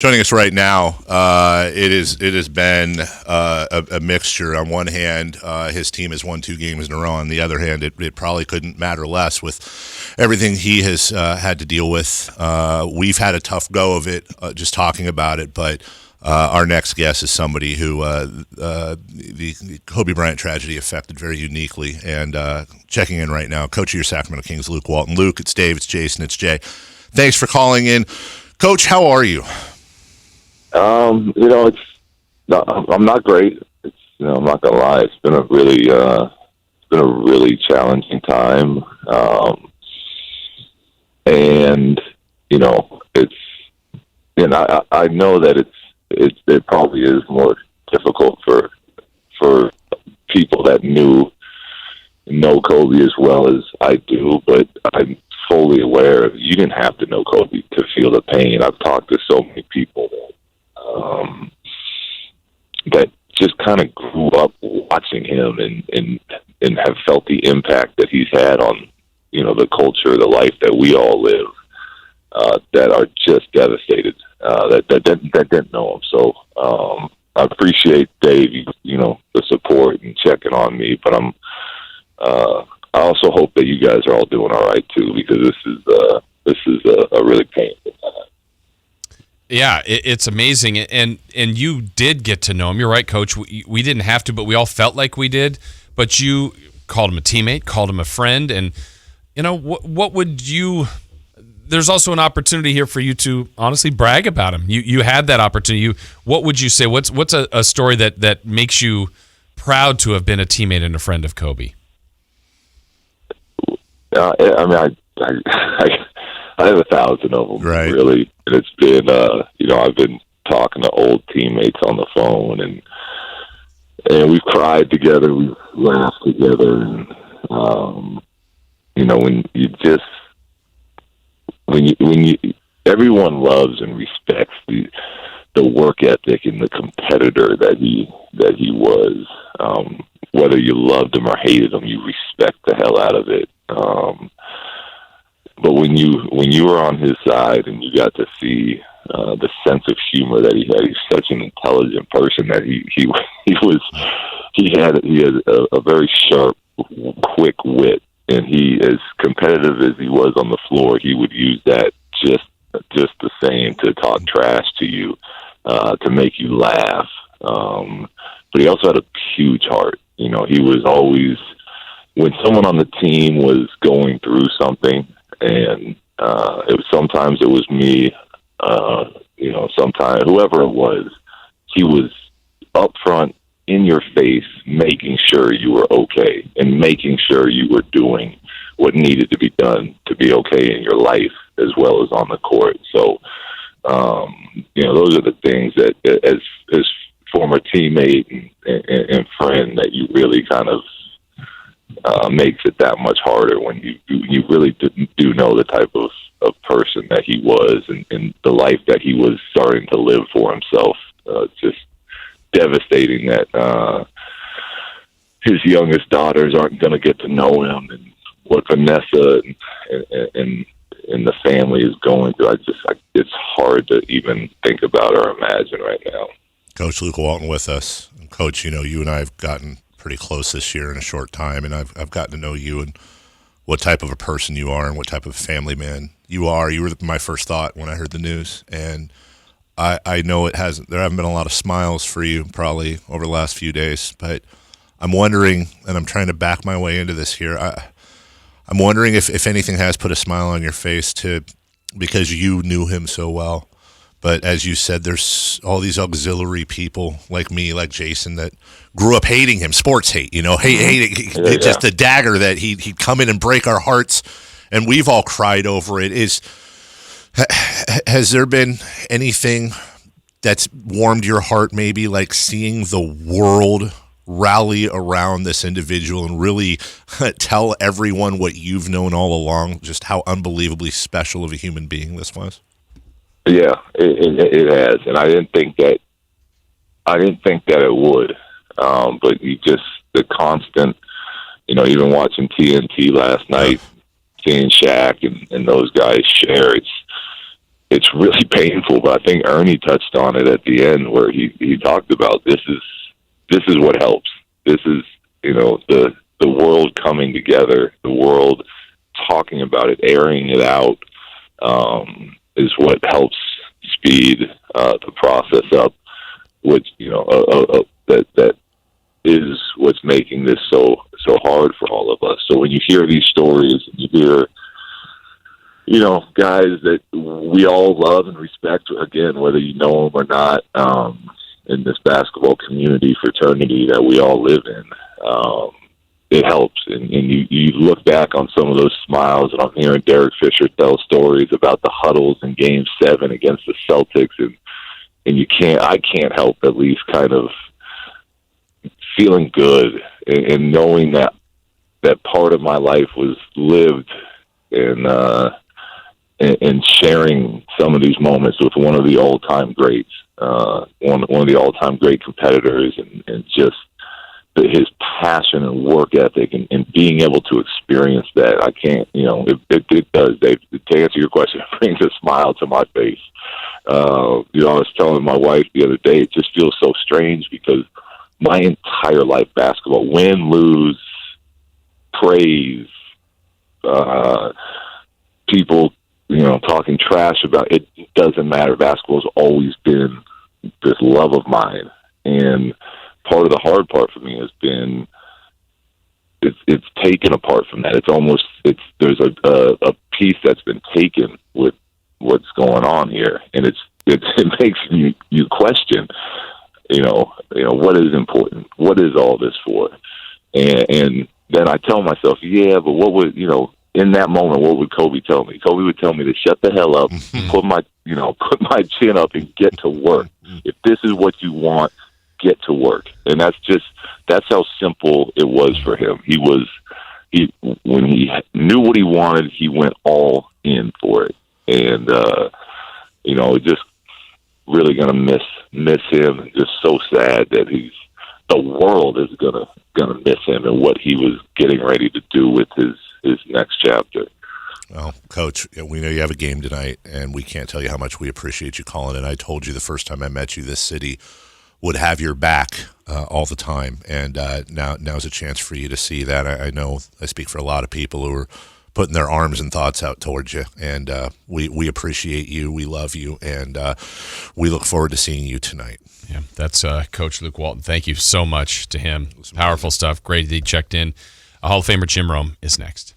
Joining us right now, it has been a mixture. On one hand, his team has won 2 games in a row. On the other hand, it probably couldn't matter less with everything he has had to deal with. We've had a tough go of it, just talking about it. But our next guest is somebody who the Kobe Bryant tragedy affected very uniquely. And checking in right now, coach of your Sacramento Kings, Luke Walton. Luke, it's Dave, it's Jason, it's Jay. Thanks for calling in, Coach. How are you? I'm not great. I'm not gonna lie. It's been a really challenging time. And I know that it probably is more difficult for people that know Kobe as well as I do, but I'm fully aware you didn't have to know Kobe to feel the pain. I've talked to so many people that just kind of grew up watching him and have felt the impact that he's had on, the culture, the life that we all live, that are just devastated, that didn't know him. So, I appreciate Dave, the support and checking on me, but I also hope that you guys are all doing all right too, because this is a really painful time. Yeah, it's amazing, and you did get to know him. You're right, Coach. We didn't have to, but we all felt like we did. But you called him a teammate, called him a friend, and what would you? There's also an opportunity here for you to honestly brag about him. You had that opportunity. What would you say? What's a story that makes you proud to have been a teammate and a friend of Kobe? I have 1,000 of them, right. Really. And it's been, I've been talking to old teammates on the phone, and we've cried together, we've laughed together, and, everyone loves and respects the work ethic and the competitor that he was. Whether you loved him or hated him, you respect the hell out of it. But when you were on his side and you got to see the sense of humor that he had, he's such an intelligent person that he had a very sharp, quick wit, and he, as competitive as he was on the floor, he would use that just the same to talk trash to you, to make you laugh. But he also had a huge heart. He was always, when someone on the team was going through something, and sometimes it was me, sometimes whoever it was, he was up front, in your face, making sure you were okay and making sure you were doing what needed to be done to be okay in your life as well as on the court. So, those are the things that, as former teammate and friend, that you really kind of makes it that much harder when you really do know the type of person that he was, and the life that he was starting to live for himself. Just devastating that his youngest daughters aren't going to get to know him, and what Vanessa and the family is going through. It's hard to even think about or imagine right now. Coach Luke Walton with us. Coach, you and I have gotten pretty close this year in a short time, and I've gotten to know you and what type of a person you are and what type of family man you are. You were my first thought when I heard the news, and I know there haven't been a lot of smiles for you probably over the last few days, but I'm wondering, and I'm trying to back my way into this here, I'm wondering if anything has put a smile on your face because you knew him so well. But as you said, there's all these auxiliary people like me, like Jason, that grew up hating him, sports hate, hating, just a dagger that he'd come in and break our hearts, and we've all cried over it. Has there been anything that's warmed your heart, maybe like seeing the world rally around this individual and really tell everyone what you've known all along, just how unbelievably special of a human being this was? Yeah, it has, and I didn't think that it would. But the constant, even watching TNT last night, seeing Shaq and those guys share, it's really painful. But I think Ernie touched on it at the end where he talked about this is what helps. This is, the world coming together, the world talking about it, airing it out, is what helps speed the process up, which that is what's making this so hard for all of us. So when you hear these stories, and you hear guys that we all love and respect, again, whether you know them or not, in this basketball community, fraternity that we all live in, it helps. And you look back on some of those smiles, and I'm hearing Derek Fisher tell stories about the huddles in Game 7 against the Celtics, and I can't help at least kind of feeling good and knowing that part of my life was lived, and sharing some of these moments with one of the all-time greats, one of the all-time great competitors, and just his passion and work ethic, and being able to experience that. I can't, it does, Dave, to answer your question, it brings a smile to my face. I was telling my wife the other day, it just feels so strange because my entire life, basketball, win, lose, praise, people, talking trash about it, doesn't matter. Basketball's always been this love of mine. And part of the hard part for me has been it's taken apart from that. There's a piece that's been taken with what's going on here, and it makes you question, what is important? What is all this for? And then I tell myself, yeah, but what would, in that moment, what would Kobe tell me? Kobe would tell me to shut the hell up, put my chin up and get to work. If this is what you want, get to work. And that's how simple it was for him. When he knew what he wanted, he went all in for it. And, just really going to miss him, and just so sad that the world is gonna miss him and what he was getting ready to do with his next chapter. Well, Coach, we know you have a game tonight, and we can't tell you how much we appreciate you calling in. I told you the first time I met you, this city would have your back all the time, and now's a chance for you to see that. I know I speak for a lot of people who are putting their arms and thoughts out towards you, and we appreciate you, we love you, and we look forward to seeing you tonight. Yeah, that's Coach Luke Walton. Thank you so much to him. Powerful stuff. Great that he checked in. Hall of Famer Jim Rome is next.